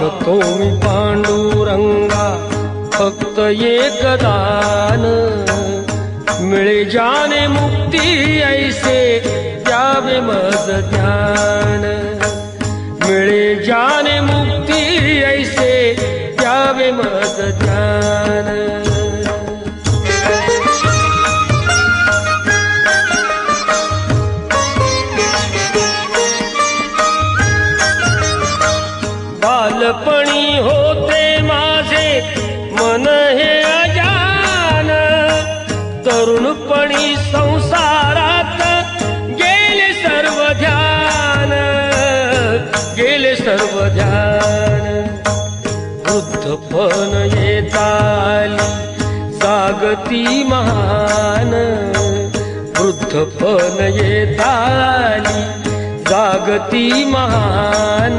मागतो मी पांडुरंगा फक्त एक दान, मिळे जाने मुक्ती ऐसे द्यावे मज ज्ञान, मिळे जाने मुक्ती ऐसे द्यावे मज ज्ञान। बालपणी होते माझे मन हे अजान, तरुणपणी संसारात गेले सर्व ध्यान, गेले सर्व ध्यान। वृद्धपण येताली जागती महान, वृद्धपण येताली जागती महान।